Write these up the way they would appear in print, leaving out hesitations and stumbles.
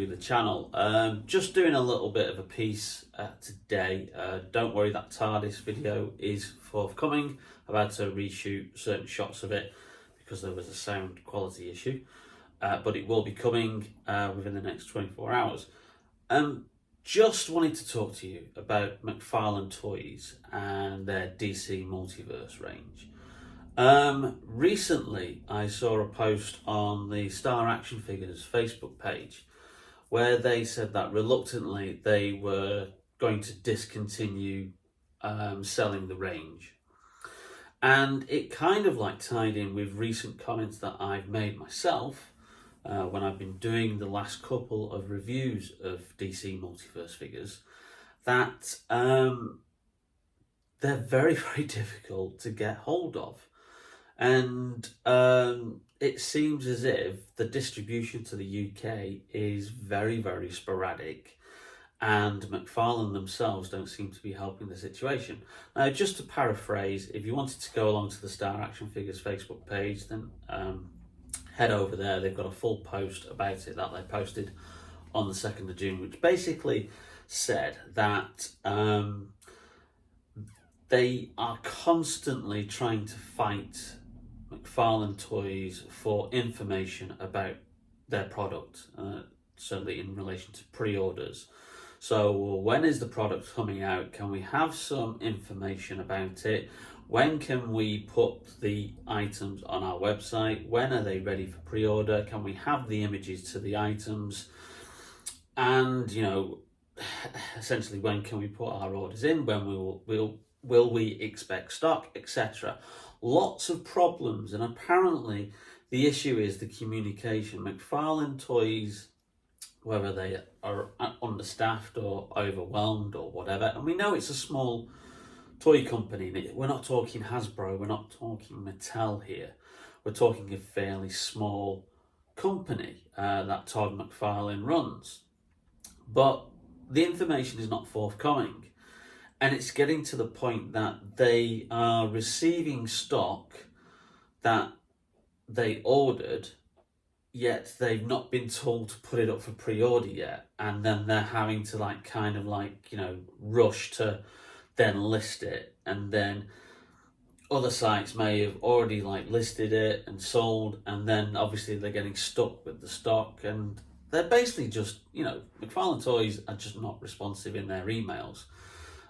to the channel. Just doing a little bit of a piece today. Don't worry, that TARDIS video is forthcoming. I've had to reshoot certain shots of it because there was a sound quality issue, but it will be coming within the next 24 hours. Just wanted to talk to you about McFarlane Toys and their DC Multiverse range. Recently I saw a post on the Star Action Figures Facebook page where they said that reluctantly they were going to discontinue selling the range. And it kind of like tied in with recent comments that I've made myself when I've been doing the last couple of reviews of DC Multiverse figures, that they're very, very difficult to get hold of. And it seems as if the distribution to the UK is very, very sporadic, and McFarlane themselves don't seem to be helping the situation. Now, just to paraphrase, if you wanted to go along to the Star Action Figures Facebook page, then head over there. They've got a full post about it that they posted on the 2nd of June, which basically said that they are constantly trying to fight McFarlane Toys for information about their product, certainly in relation to pre-orders. So when is the product coming out? Can we have some information about it? When can we put the items on our website? When are they ready for pre-order? Can we have the images to the items? And, you know, essentially, when can we put our orders in? When will we expect stock, etc.? Lots of problems, and apparently the issue is the communication. McFarlane Toys, whether they are understaffed or overwhelmed or whatever, and we know it's a small toy company. We're not talking Hasbro, we're not talking Mattel here. We're talking a fairly small company that Todd McFarlane runs. But the information is not forthcoming. And it's getting to the point that they are receiving stock that they ordered, yet they've not been told to put it up for pre-order yet. And then they're having to rush to then list it. And then other sites may have already listed it and sold. And then obviously they're getting stuck with the stock. And they're basically just, McFarlane Toys are just not responsive in their emails.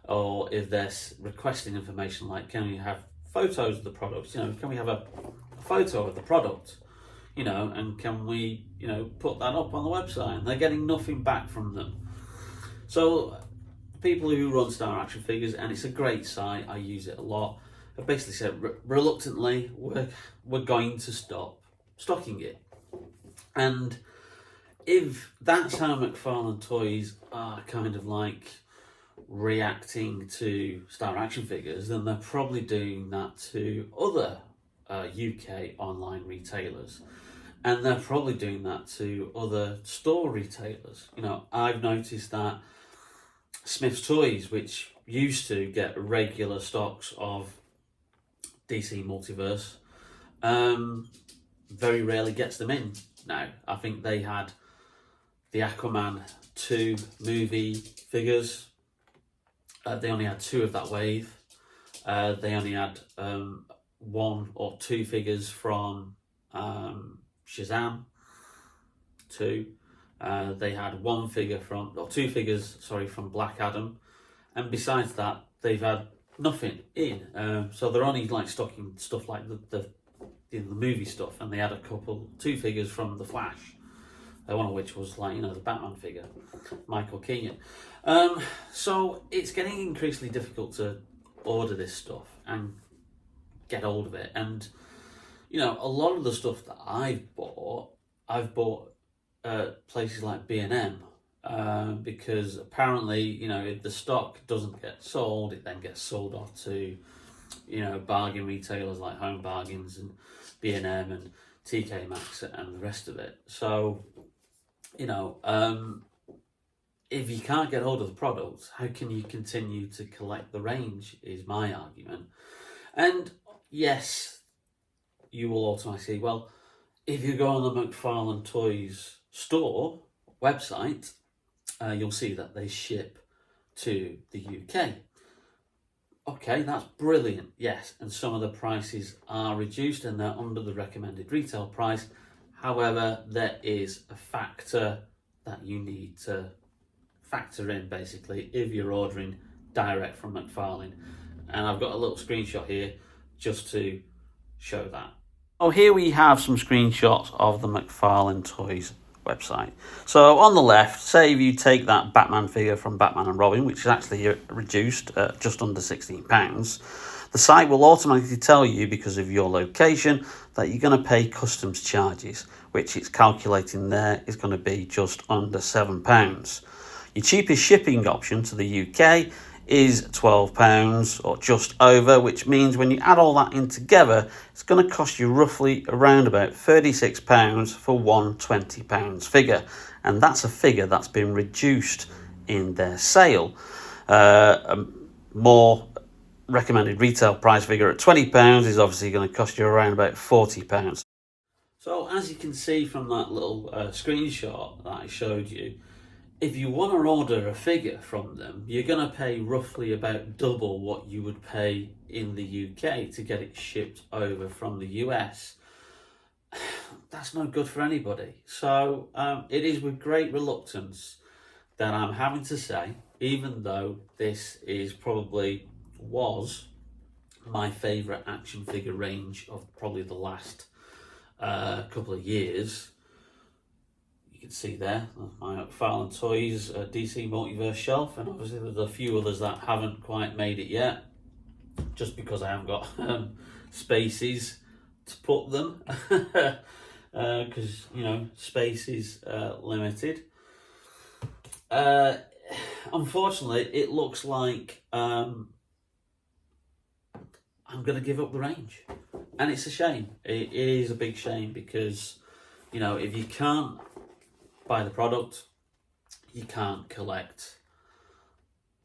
Or if they're requesting information like, can we have photos of the products? Can we have a photo of the product? And can we, put that up on the website? And they're getting nothing back from them. So people who run Star Action Figures, and it's a great site, I use it a lot, have basically said reluctantly we're going to stop stocking it. And if that's how McFarlane Toys are kind of reacting to Star Action Figures, then they're probably doing that to other UK online retailers, and they're probably doing that to other store retailers. I've noticed that Smith's Toys, which used to get regular stocks of DC Multiverse, very rarely gets them in now. I think they had the Aquaman 2 movie figures. They only had 2 of that wave. They only had 1 or 2 figures from Shazam 2. They had 2 figures from Black Adam, and besides that, they've had nothing in. So they're only stocking stuff like the movie stuff, and they had 2 figures from The Flash. One of which was the Batman figure, Michael Keaton. So it's getting increasingly difficult to order this stuff and get hold of it. And a lot of the stuff that I've bought places like B&M, because apparently if the stock doesn't get sold, it then gets sold off to bargain retailers like Home Bargains and B&M and TK Maxx and the rest of it. So if you can't get hold of the product, how can you continue to collect the range, is my argument. And yes, you will automatically say, well, if you go on the McFarlane Toys store, website, you'll see that they ship to the UK. Okay, that's brilliant, yes, and some of the prices are reduced and they're under the recommended retail price. However, there is a factor that you need to factor in, basically, if you're ordering direct from McFarlane. And I've got a little screenshot here just to show that. Oh, here we have some screenshots of the McFarlane Toys website. So on the left, say if you take that Batman figure from Batman and Robin, which is actually reduced at just under £16, the site will automatically tell you, because of your location, that you're going to pay customs charges, which it's calculating there is going to be just under £7. Your cheapest shipping option to the UK is £12 or just over, which means when you add all that in together, it's going to cost you roughly around about £36 for one £20 figure. And that's a figure that's been reduced in their sale. A more recommended retail price figure at £20 is obviously going to cost you around about £40. So as you can see from that little screenshot that I showed you, if you want to order a figure from them, you're going to pay roughly about double what you would pay in the UK to get it shipped over from the US. That's no good for anybody. So it is with great reluctance that I'm having to say, even though this is was my favourite action figure range of probably the last couple of years. You can see there my McFarlane Toys DC Multiverse shelf, and obviously there's a few others that haven't quite made it yet, just because I haven't got spaces to put them, because you know, space is limited. Unfortunately, it looks like I'm going to give up the range, and it's a shame. It is a big shame, because you know, if you can't buy the product, you can't collect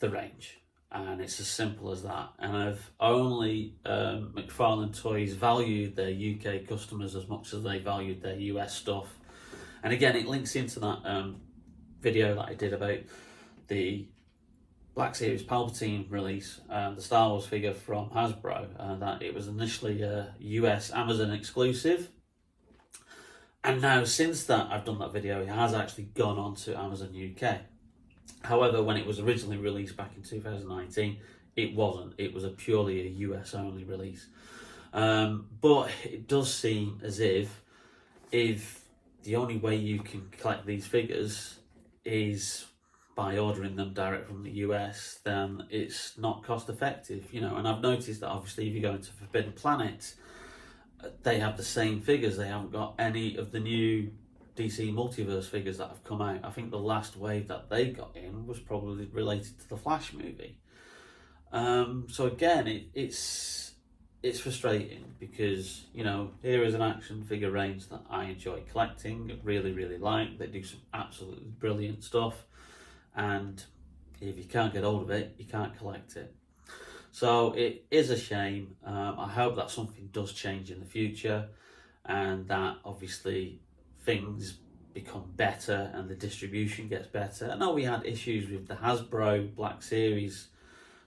the range, and it's as simple as that. And I've only McFarlane Toys valued their UK customers as much as they valued their US stuff. And again, it links into that video that I did about the Black Series Palpatine release, the Star Wars figure from Hasbro, that it was initially a US Amazon exclusive. And now, since that I've done that video, it has actually gone on to Amazon UK. However, when it was originally released back in 2019, it wasn't. It was purely a US only release. But it does seem as if the only way you can collect these figures is by ordering them direct from the US, then it's not cost effective, you know. And I've noticed that obviously if you go into Forbidden Planet, they have the same figures. They haven't got any of the new DC Multiverse figures that have come out. I think the last wave that they got in was probably related to the Flash movie. So again, it's frustrating, because you know, here is an action figure range that I enjoy collecting, really like. They do some absolutely brilliant stuff, and if you can't get hold of it, you can't collect it. So it is a shame. I hope that something does change in the future, and that obviously things become better and the distribution gets better. I know we had issues with the Hasbro Black Series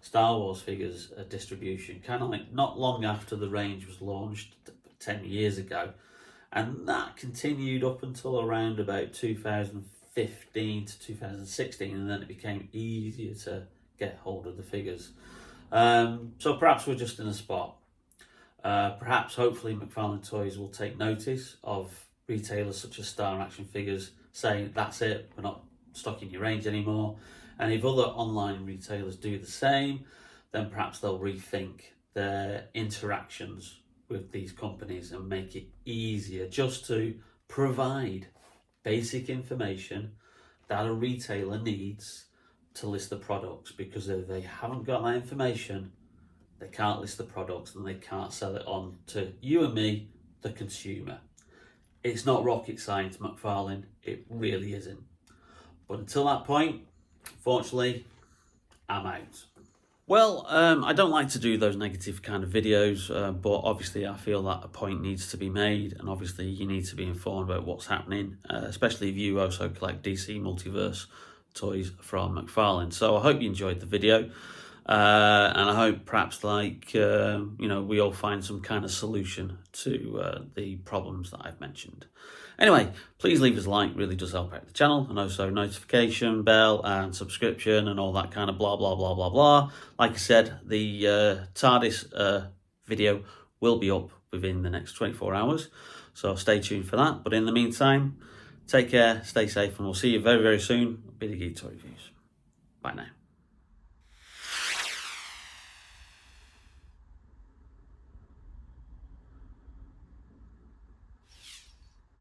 Star Wars figures distribution, kind of like not long after the range was launched 10 years ago, and that continued up until around about 2015 to 2016, and then it became easier to get hold of the figures. So perhaps we're just in a spot. Perhaps, hopefully, McFarlane Toys will take notice of retailers such as Star Action Figures saying, that's it, we're not stocking your range anymore. And if other online retailers do the same, then perhaps they'll rethink their interactions with these companies and make it easier just to provide basic information that a retailer needs to list the products, because if they haven't got that information, they can't list the products and they can't sell it on to you and me, the consumer. It's not rocket science, McFarlane, it really isn't. But until that point, fortunately, I'm out. Well, I don't like to do those negative kind of videos, but obviously I feel that a point needs to be made, and obviously you need to be informed about what's happening, especially if you also collect DC Multiverse toys from McFarlane. So I hope you enjoyed the video, and I hope perhaps we all find some kind of solution to the problems that I've mentioned. Anyway, please leave us a like, really does help out the channel, and also notification bell and subscription and all that kind of blah, blah, blah, blah, blah. Like I said, the TARDIS video will be up within the next 24 hours, so stay tuned for that. But in the meantime, take care, stay safe, and we'll see you very, very soon. Bearded Geek Toy Reviews. Bye now.